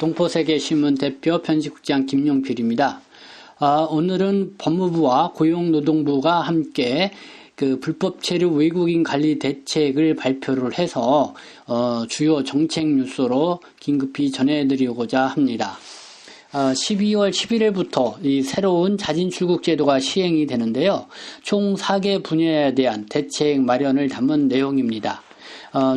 동포세계신문 대표 편집국장 김용필입니다. 오늘은 법무부와 고용노동부가 함께 그 불법 체류 외국인 관리 대책을 발표를 해서 주요 정책 뉴스로 긴급히 전해드리고자 합니다. 12월 11일부터 이 새로운 자진 출국 제도가 시행이 되는데요. 총 4개 분야에 대한 대책 마련을 담은 내용입니다.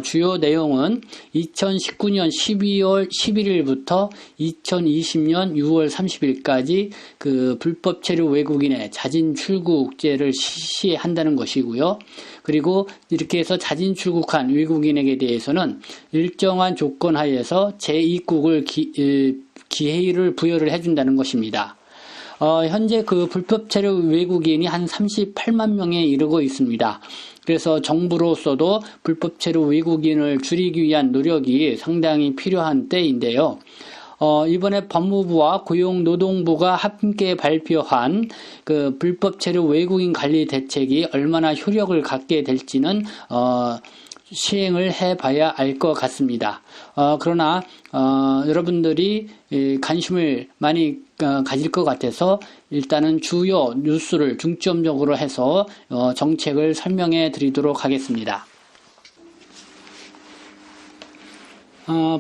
주요 내용은 2019년 12월 11일부터 2020년 6월 30일까지 그 불법 체류 외국인의 자진 출국제를 실시한다는 것이고요. 그리고 이렇게 해서 자진 출국한 외국인에게 대해서는 일정한 조건 하에서 재입국을 기회를 부여를 해준다는 것입니다. 현재 그 불법 체류 외국인이 한 38만 명에 이르고 있습니다. 그래서 정부로서도 불법 체류 외국인을 줄이기 위한 노력이 상당히 필요한 때인데요. 이번에 법무부와 고용노동부가 함께 발표한 그 불법 체류 외국인 관리 대책이 얼마나 효력을 갖게 될지는 시행을 해봐야 알 것 같습니다. 그러나 여러분들이 관심을 많이 가질 것 같아서 일단은 주요 뉴스를 중점적으로 해서 정책을 설명해 드리도록 하겠습니다.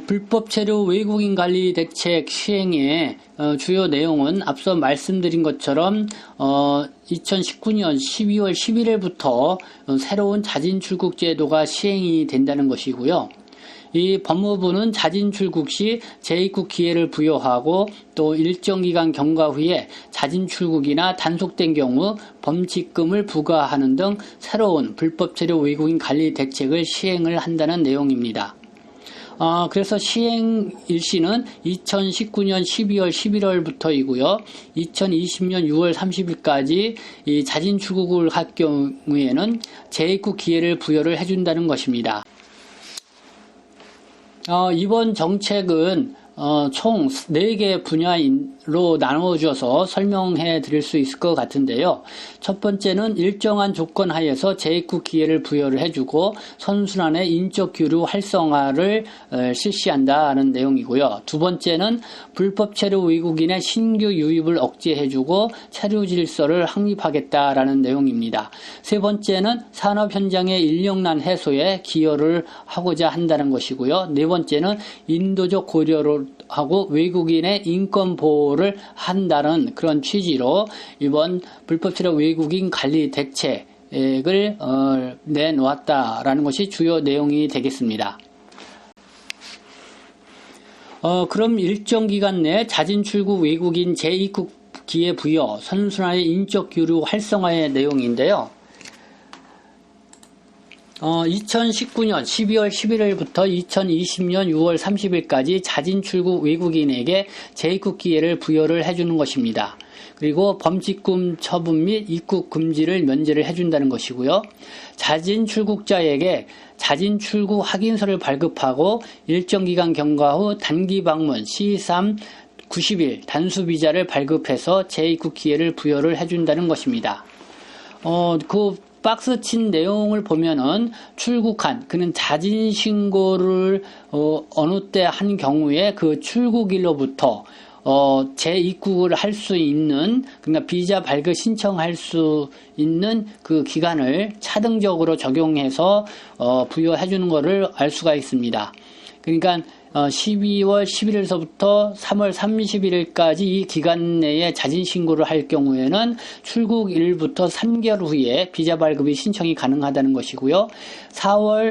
불법 체류 외국인 관리 대책 시행의 주요 내용은 앞서 말씀드린 것처럼 2019년 12월 11일부터 새로운 자진 출국 제도가 시행이 된다는 것이고요. 이 법무부는 자진 출국 시 재입국 기회를 부여하고 또 일정 기간 경과 후에 자진 출국이나 단속된 경우 범칙금을 부과하는 등 새로운 불법 체류 외국인 관리 대책을 시행을 한다는 내용입니다. 그래서 시행 일시는 2019년 12월 11월부터이고요. 2020년 6월 30일까지 이 자진 출국을 할 경우에는 재입국 기회를 부여를 해준다는 것입니다. 이번 정책은 총 4개 분야로 나누어져서 설명해 드릴 수 있을 것 같은데요. 첫 번째는 일정한 조건 하에서 재입국 기회를 부여를 해주고 선순환의 인적 교류 활성화를 실시한다는 내용이고요. 두 번째는 불법 체류 외국인의 신규 유입을 억제해주고 체류 질서를 확립하겠다라는 내용입니다. 세 번째는 산업 현장의 인력난 해소에 기여를 하고자 한다는 것이고요. 네 번째는 인도적 고려로 하고 외국인의 인권 보호를 한다는 그런 취지로 이번 불법 체류 외국인 관리 대책을 내놓았다라는 것이 주요 내용이 되겠습니다. 그럼 일정 기간 내 자진 출국 외국인 재입국 기회 부여, 선순환의 인적 교류 활성화의 내용인데요. 2019년 12월 11일부터 2020년 6월 30일까지 자진 출국 외국인에게 재입국 기회를 부여를 해주는 것입니다. 그리고 범칙금 처분 및 입국 금지를 면제를 해준다는 것이고요. 자진 출국자에게 자진 출국 확인서를 발급하고 일정 기간 경과 후 단기 방문 C3 90일 단수 비자를 발급해서 재입국 기회를 부여를 해준다는 것입니다. 박스 친 내용을 보면은 출국한 그는 자진 신고를 어느 때 한 경우에 그 출국일로부터 재입국을 할 수 있는, 그러니까 비자 발급 신청할 수 있는 그 기간을 차등적으로 적용해서 부여해 주는 것을 알 수가 있습니다. 그러니까 12월 11일서부터 3월 31일까지 이 기간 내에 자진 신고를 할 경우에는 출국일부터 3개월 후에 비자 발급이 신청이 가능하다는 것이고요.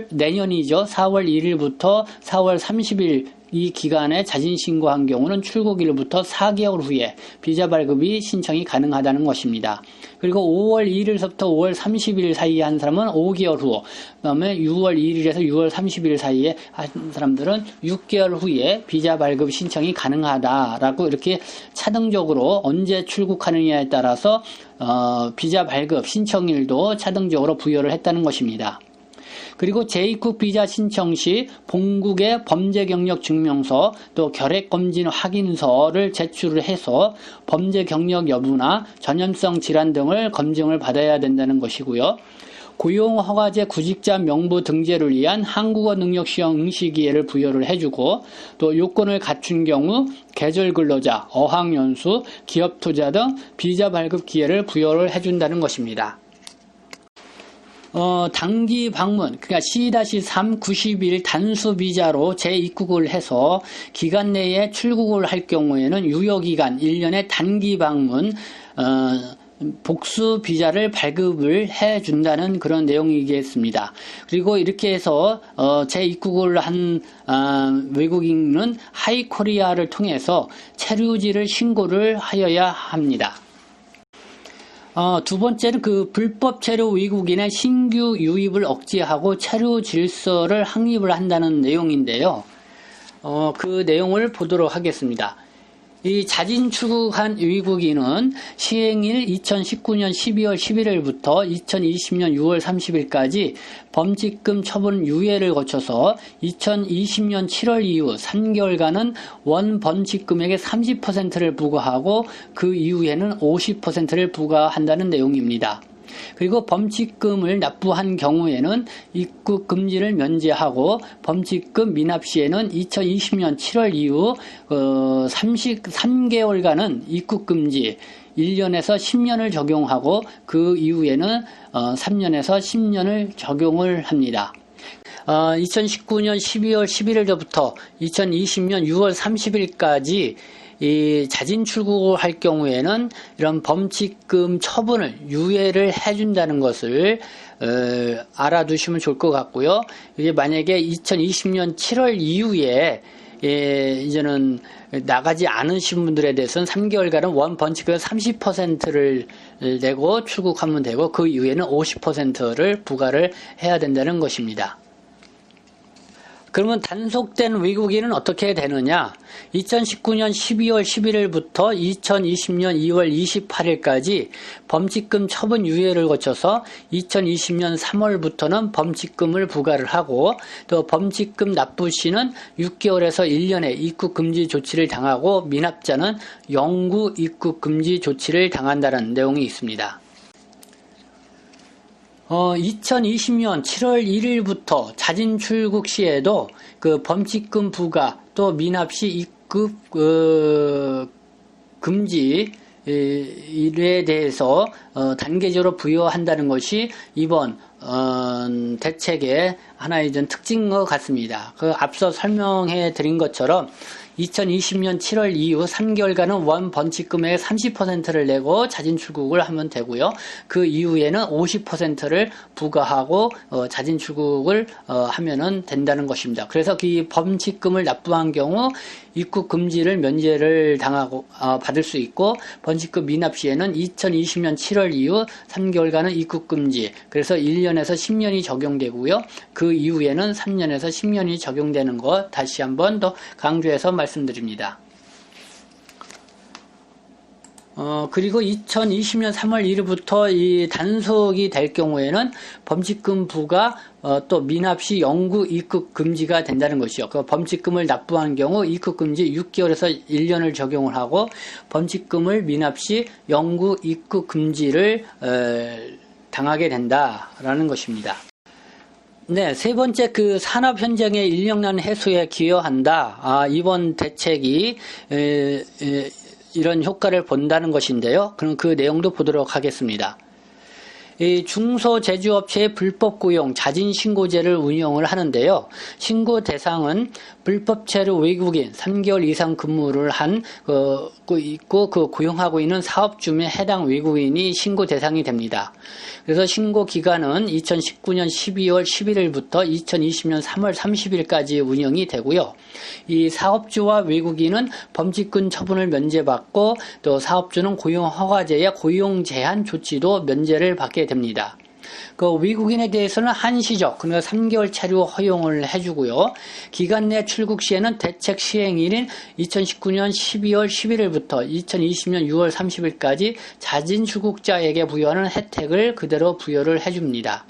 내년이죠. 4월 1일부터 4월 30일 이 기간에 자진 신고한 경우는 출국일부터 4개월 후에 비자 발급이 신청이 가능하다는 것입니다. 그리고 5월 1일서부터 5월 30일 사이에 한 사람은 5개월 후, 그다음에 6월 1일에서 6월 30일 사이에 한 사람들은 6개월 후에 비자 발급 신청이 가능하다라고 이렇게 차등적으로 언제 출국하느냐에 따라서 비자 발급 신청일도 차등적으로 부여를 했다는 것입니다. 그리고 재입국 비자 신청 시 본국의 범죄 경력 증명서 또 결핵 검진 확인서를 제출을 해서 범죄 경력 여부나 전염성 질환 등을 검증을 받아야 된다는 것이고요. 고용허가제 구직자 명부 등재를 위한 한국어 능력 시험 응시 기회를 부여를 해주고 또 요건을 갖춘 경우 계절 근로자, 어학연수, 기업 투자 등 비자 발급 기회를 부여를 해준다는 것입니다. 단기 방문, 그러니까 C-3 90일 단수 비자로 재입국을 해서 기간 내에 출국을 할 경우에는 유효기간 1년의 단기 방문, 복수 비자를 발급을 해준다는 그런 내용이겠습니다. 그리고 이렇게 해서 재입국을 한 외국인은 하이코리아를 통해서 체류지를 신고를 하여야 합니다. 두 번째는 그 불법 체류 외국인의 신규 유입을 억제하고 체류 질서를 확립을 한다는 내용인데요. 그 내용을 보도록 하겠습니다. 이 자진 출국한 외국인은 시행일 2019년 12월 11일부터 2020년 6월 30일까지 범칙금 처분 유예를 거쳐서 2020년 7월 이후 3개월간은 원 범칙금액의 30%를 부과하고 그 이후에는 50%를 부과한다는 내용입니다. 그리고 범칙금을 납부한 경우에는 입국 금지를 면제하고 범칙금 미납 시에는 2020년 7월 이후 3개월간은 입국 금지 1년에서 10년을 적용하고 그 이후에는 3년에서 10년을 적용을 합니다. 2019년 12월 11일부터 2020년 6월 30일까지 이 자진 출국을 할 경우에는 이런 범칙금 처분을 유예를 해준다는 것을 알아두시면 좋을 것 같고요. 이게 만약에 2020년 7월 이후에 이제는 나가지 않으신 분들에 대해서는 3개월간은 원 범칙금 30%를 내고 출국하면 되고 그 이후에는 50%를 부과를 해야 된다는 것입니다. 그러면 단속된 외국인은 어떻게 되느냐? 2019년 12월 11일부터 2020년 2월 28일까지 범칙금 처분 유예를 거쳐서 2020년 3월부터는 범칙금을 부과를 하고 또 범칙금 납부 시는 6개월에서 1년의 입국 금지 조치를 당하고 미납자는 영구 입국 금지 조치를 당한다는 내용이 있습니다. 2020년 7월 1일부터 자진 출국 시에도 그 범칙금 부과 또 미납 시 입국 금지 일에 대해서 단계적으로 부여한다는 것이 이번 대책의 하나의 특징인 것 같습니다. 그 앞서 설명해 드린 것처럼 2020년 7월 이후 3개월간은 원 범칙금의 30%를 내고 자진 출국을 하면 되고요. 그 이후에는 50%를 부과하고 자진 출국을 하면은 된다는 것입니다. 그래서 그 범칙금을 납부한 경우 입국 금지를 면제를 당하고 받을 수 있고 범칙금 미납 시에는 2020년 7월 이후 3개월간은 입국 금지. 그래서 1년에서 10년이 적용되고요. 그 이후에는 3년에서 10년이 적용되는 것 다시 한번 더 강조해서 말씀드립니다. 그리고 2020년 3월 1일부터 이 단속이 될 경우에는 범칙금 부과 또 미납 시 영구 입국 금지가 된다는 것이요. 그 범칙금을 납부한 경우 입국 금지 6개월에서 1년을 적용을 하고 범칙금을 미납 시 영구 입국 금지를 당하게 된다라는 것입니다. 네, 세 번째 그 산업 현장의 인력난 해소에 기여한다. 이번 대책이 이런 효과를 본다는 것인데요. 그럼 그 내용도 보도록 하겠습니다. 이 중소제조업체의 불법 고용 자진신고제를 운영을 하는데요. 신고 대상은 불법 체류 외국인 3개월 이상 근무를 한 있고 그 고용하고 있는 사업주 및 해당 외국인이 신고 대상이 됩니다. 그래서 신고 기간은 2019년 12월 11일부터 2020년 3월 30일까지 운영이 되고요. 이 사업주와 외국인은 범칙금 처분을 면제받고 또 사업주는 고용허가제의 고용 제한 조치도 면제를 받게 됩니다. 그 외국인에 대해서는 한시적, 그러니까 3개월 체류 허용을 해주고요. 기간 내 출국 시에는 대책 시행일인 2019년 12월 11일부터 2020년 6월 30일까지 자진 출국자에게 부여하는 혜택을 그대로 부여를 해줍니다.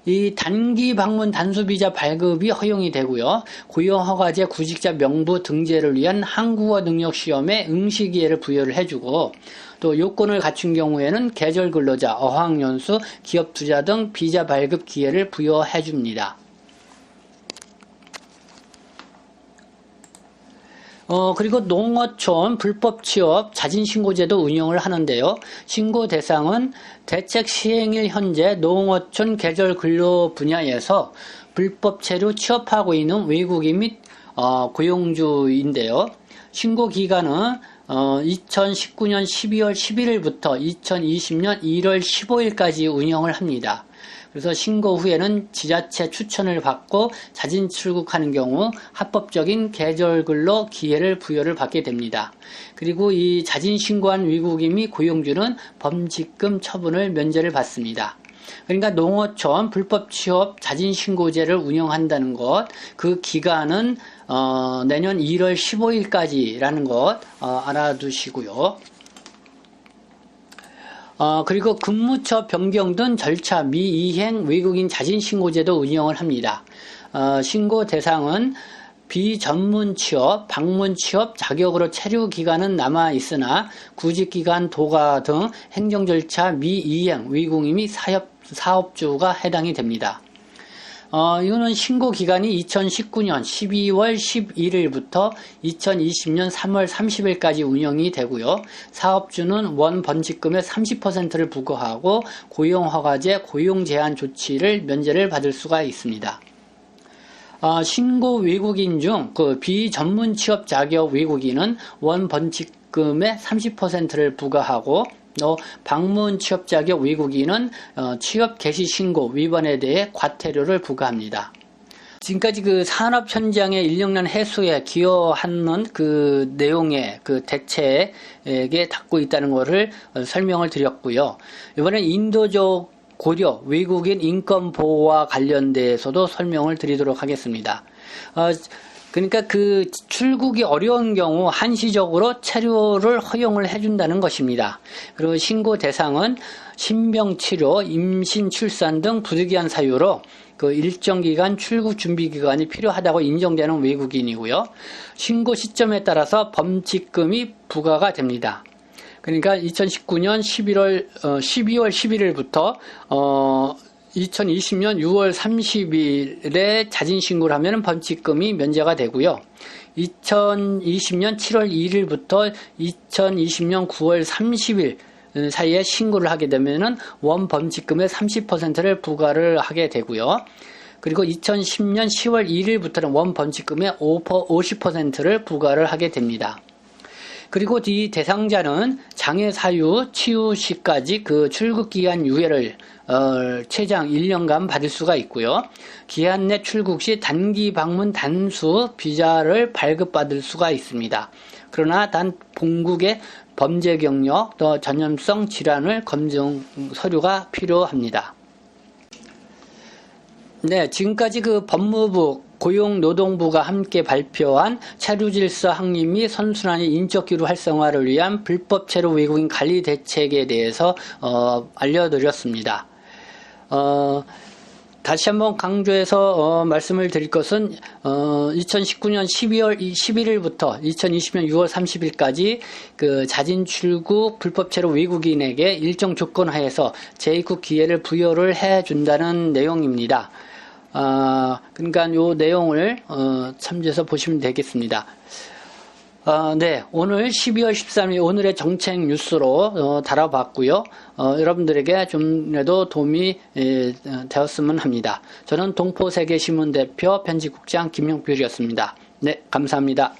이 단기 방문 단수 비자 발급이 허용이 되고요. 고용허가제 구직자 명부 등재를 위한 한국어 능력 시험에 응시 기회를 부여를 해주고, 또 요건을 갖춘 경우에는 계절 근로자, 어학연수, 기업 투자 등 비자 발급 기회를 부여해 줍니다. 그리고 농어촌 불법 취업 자진신고제도 운영을 하는데요. 신고 대상은 대책 시행일 현재 농어촌 계절 근로 분야에서 불법 체류 취업하고 있는 외국인 및 고용주인데요. 신고 기간은 2019년 12월 11일부터 2020년 1월 15일까지 운영을 합니다. 그래서 신고 후에는 지자체 추천을 받고 자진 출국하는 경우 합법적인 계절근로 기회를 부여를 받게 됩니다. 그리고 이 자진 신고한 외국인 및 고용주는 범칙금 처분을 면제를 받습니다. 그러니까 농어촌 불법 취업 자진 신고제를 운영한다는 것, 그 기간은 내년 1월 15일까지라는 것 알아두시고요. 그리고 근무처 변경 등 절차 미이행 외국인 자진신고제도 운영을 합니다. 신고 대상은 비전문 취업, 방문 취업 자격으로 체류 기간은 남아 있으나 구직 기간 도가 등 행정 절차 미이행 외국인 및 사업주가 해당이 됩니다. 이거는 신고 기간이 2019년 12월 11일부터 2020년 3월 30일까지 운영이 되고요. 사업주는 원 번지금의 30%를 부과하고 고용허가제 고용제한 조치를 면제를 받을 수가 있습니다. 신고 외국인 중 그 비전문 취업 자격 외국인은 원 번지금의 30%를 부과하고 또 방문 취업 자격 외국인은 취업 개시 신고 위반에 대해 과태료를 부과합니다. 지금까지 그 산업 현장의 인력난 해소에 기여하는 그 내용의 그 대책에 닿고 있다는 것을 설명을 드렸고요. 이번엔 인도적 고려 외국인 인권 보호와 관련돼서도 설명을 드리도록 하겠습니다. 그러니까 그 출국이 어려운 경우 한시적으로 체류를 허용을 해준다는 것입니다. 그리고 신고 대상은 신병치료, 임신, 출산 등 부득이한 사유로 그 일정 기간 출국 준비 기간이 필요하다고 인정되는 외국인이고요. 신고 시점에 따라서 범칙금이 부과가 됩니다. 그러니까 2019년 12월 11일부터 2020년 6월 30일에 자진신고를 하면 범칙금이 면제가 되고요. 2020년 7월 1일부터 2020년 9월 30일 사이에 신고를 하게 되면은 원 범칙금의 30%를 부과를 하게 되고요. 그리고 2010년 10월 1일부터는 원 범칙금의 50%를 부과를 하게 됩니다. 그리고 이 대상자는 장애 사유 치유 시까지 그 출국 기한 유예를 최장 1년간 받을 수가 있고요. 기한 내 출국 시 단기 방문 단수 비자를 발급받을 수가 있습니다. 그러나 단 본국의 범죄 경력 또 전염성 질환을 검증 서류가 필요합니다. 네, 지금까지 그 법무부 고용노동부가 함께 발표한 체류질서 확립 및 선순환의 인적기루 활성화를 위한 불법 체류 외국인 관리 대책에 대해서 알려드렸습니다. 다시 한번 강조해서 말씀을 드릴 것은 2019년 12월 11일부터 2020년 6월 30일까지 그 자진 출국 불법 체류 외국인에게 일정 조건 하에서 재입국 기회를 부여를 해준다는 내용입니다. 그러니까 이 내용을 참조해서 보시면 되겠습니다. 네, 오늘 12월 13일 오늘의 정책 뉴스로 다뤄봤고요. 여러분들에게 좀라도 도움이 되었으면 합니다. 저는 동포세계신문 대표 편집국장 김용필이었습니다. 네, 감사합니다.